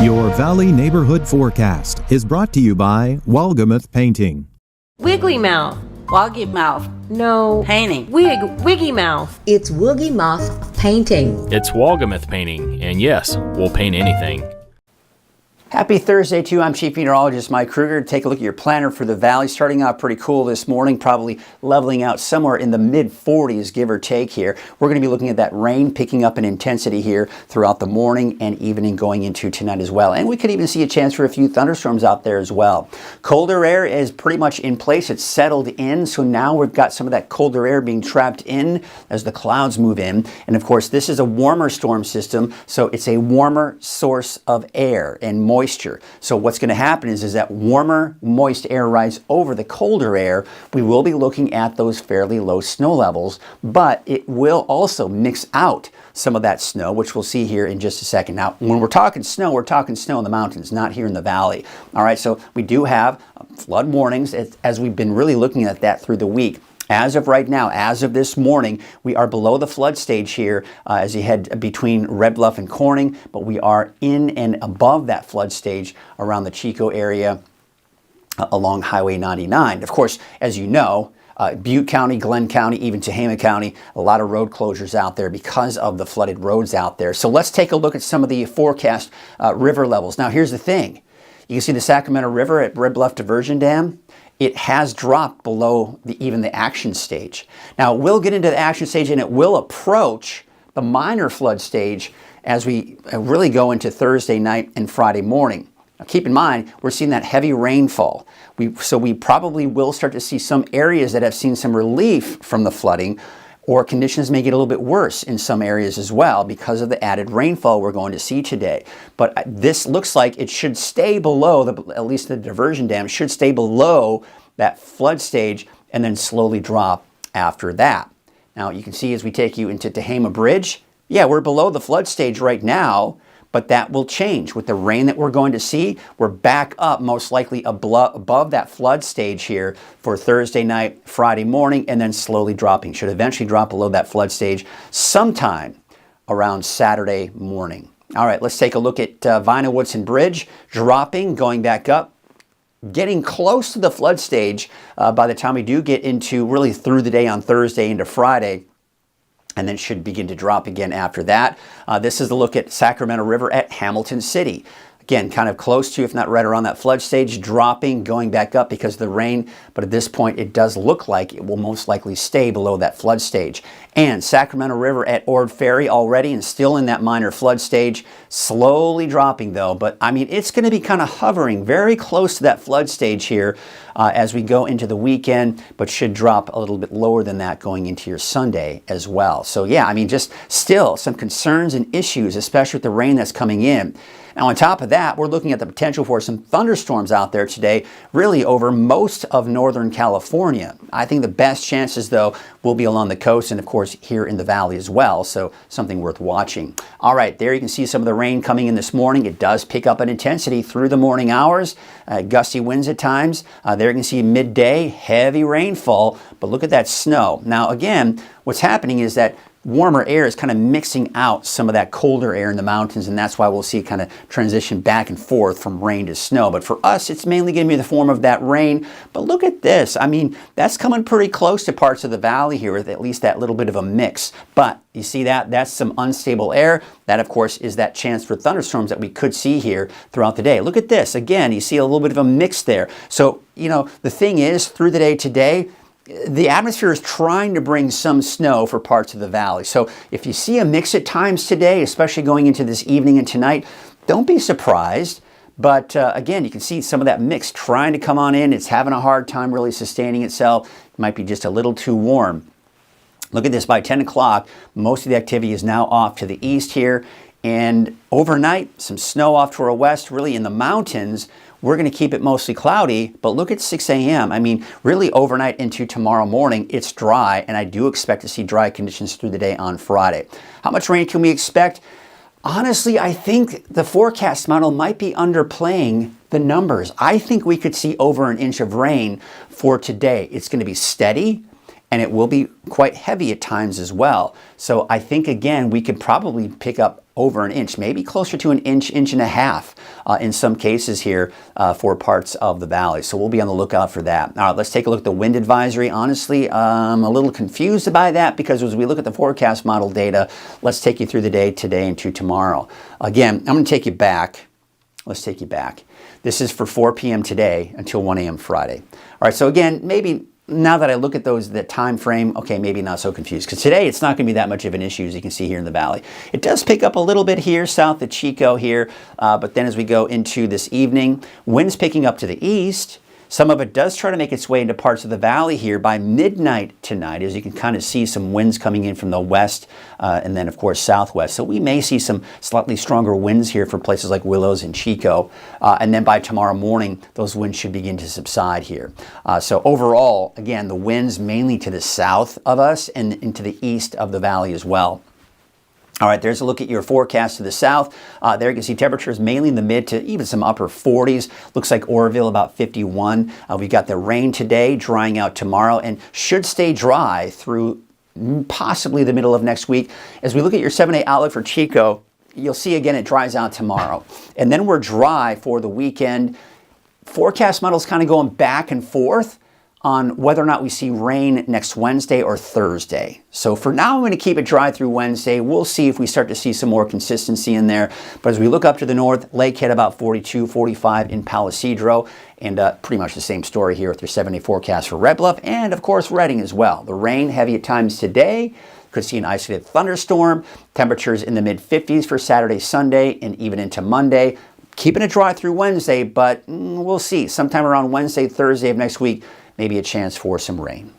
Your Valley Neighborhood Forecast is brought to you by Walgamuth Painting. Wiggly Mouth. Woggy Mouth. No. Painting. Wiggy Mouth. It's Woogie Mouth Painting. It's Walgamuth Painting, and yes, we'll paint anything. Happy Thursday to you. I'm Chief Meteorologist Mike Kruger. Take a look at your planner for the valley. Starting out pretty cool this morning, probably leveling out somewhere in the mid-40s, give or take here. We're going to be looking at that rain picking up in intensity here throughout the morning and evening going into tonight as well. And we could even see a chance for a few thunderstorms out there as well. Colder air is pretty much in place. It's settled in. So now we've got some of that colder air being trapped in as the clouds move in. And of course, this is a warmer storm system. So it's a warmer source of air and moisture. So what's going to happen is that warmer, moist air rise over the colder air. We will be looking at those fairly low snow levels, but it will also mix out some of that snow, which we'll see here in just a second. Now, when we're talking snow in the mountains, not here in the valley. All right, so we do have flood warnings as we've been really looking at that through the week. As of right now, as of this morning, we are below the flood stage here as you head between Red Bluff and Corning, but we are in and above that flood stage around the Chico area along Highway 99. Of course, as you know, Butte County, Glenn County, even Tehama County, a lot of road closures out there because of the flooded roads out there. So let's take a look at some of the forecast river levels. Now, here's the thing. You can see the Sacramento River at Red Bluff Diversion Dam. It has dropped below even the action stage. Now, we'll get into the action stage and it will approach the minor flood stage as we really go into Thursday night and Friday morning. Now, keep in mind, we're seeing that heavy rainfall. So we probably will start to see some areas that have seen some relief from the flooding, or conditions may get a little bit worse in some areas as well because of the added rainfall we're going to see today. But this looks like it should stay below, at least the diversion dam should stay below that flood stage and then slowly drop after that. Now you can see as we take you into Tehama Bridge, yeah, we're below the flood stage right now, but that will change. With the rain that we're going to see, we're back up most likely above that flood stage here for Thursday night, Friday morning, and then slowly dropping. Should eventually drop below that flood stage sometime around Saturday morning. All right, let's take a look at Vina Woodson Bridge, dropping, going back up, getting close to the flood stage by the time we do get into really through the day on Thursday into Friday, and then should begin to drop again after that. This is the look at Sacramento River at Hamilton City. Again, kind of close to, if not right around that flood stage, dropping, going back up because of the rain. But at this point, it does look like it will most likely stay below that flood stage. And Sacramento River at Ord Ferry already and still in that minor flood stage, slowly dropping though. But I mean, it's going to be kind of hovering very close to that flood stage here as we go into the weekend, but should drop a little bit lower than that going into your Sunday as well. So yeah, I mean, just still some concerns and issues, especially with the rain that's coming in. Now, on top of that, we're looking at the potential for some thunderstorms out there today, really over most of Northern California. I think the best chances, though, will be along the coast and, of course, here in the valley as well, so something worth watching. All right, there you can see some of the rain coming in this morning. It does pick up in intensity through the morning hours, gusty winds at times. There you can see midday, heavy rainfall, but look at that snow. Now, again, what's happening is that warmer air is kind of mixing out some of that colder air in the mountains, and that's why we'll see kind of transition back and forth from rain to snow. But for us, it's mainly going to be the form of that rain. But look at this. I mean, that's coming pretty close to parts of the valley here with at least that little bit of a mix. But you see that? That's some unstable air. That, of course, is that chance for thunderstorms that we could see here throughout the day. Look at this. Again, you see a little bit of a mix there. So, you know, the thing is, through the day today, the atmosphere is trying to bring some snow for parts of the valley. So if you see a mix at times today, especially going into this evening and tonight, don't be surprised. But again, you can see some of that mix trying to come on in. It's having a hard time really sustaining itself. It might be just a little too warm. Look at this. By 10 o'clock, most of the activity is now off to the east here. And overnight, some snow off to our west, really in the mountains. We're going to keep it mostly cloudy, but look at 6 a.m. I mean, really overnight into tomorrow morning, it's dry, and I do expect to see dry conditions through the day on Friday. How much rain can we expect? Honestly, I think the forecast model might be underplaying the numbers. I think we could see over an inch of rain for today. It's going to be steady, and it will be quite heavy at times as well. So I think, again, we could probably pick up over an inch, maybe closer to an inch, inch and a half in some cases here for parts of the valley. So we'll be on the lookout for that. All right, let's take a look at the wind advisory. Honestly, I'm a little confused by that because as we look at the forecast model data, let's take you through the day today and to tomorrow. Again, I'm going to take you back. Let's take you back. This is for 4 p.m. today until 1 a.m. Friday. All right, so again, maybe now that I look at that time frame, okay, maybe not so confused. Because today it's not going to be that much of an issue, as you can see here in the valley. It does pick up a little bit here, south of Chico here. But then as we go into this evening, winds picking up to the east. Some of it does try to make its way into parts of the valley here by midnight tonight, as you can kind of see some winds coming in from the west and then, of course, southwest. So we may see some slightly stronger winds here for places like Willows and Chico. And then by tomorrow morning, those winds should begin to subside here. So overall, again, the winds mainly to the south of us and into the east of the valley as well. All right, there's a look at your forecast to the south. There you can see temperatures mainly in the mid to even some upper 40s. Looks like Oroville about 51. We've got the rain today, drying out tomorrow, and should stay dry through possibly the middle of next week. As we look at your 7-day outlook for Chico, you'll see again it dries out tomorrow. And then we're dry for the weekend. Forecast models kind of going back and forth on whether or not we see rain next Wednesday or Thursday. So for now, I'm going to keep it dry through Wednesday. We'll see if we start to see some more consistency in there. But as we look up to the north, Lakehead about 42, 45 in Palo Cedro. And pretty much the same story here with your 7-day forecast for Red Bluff and, of course, Redding as well. The rain heavy at times today. Could see an isolated thunderstorm. Temperatures in the mid-50s for Saturday, Sunday, and even into Monday. Keeping it dry through Wednesday, but we'll see. Sometime around Wednesday, Thursday of next week, maybe a chance for some rain.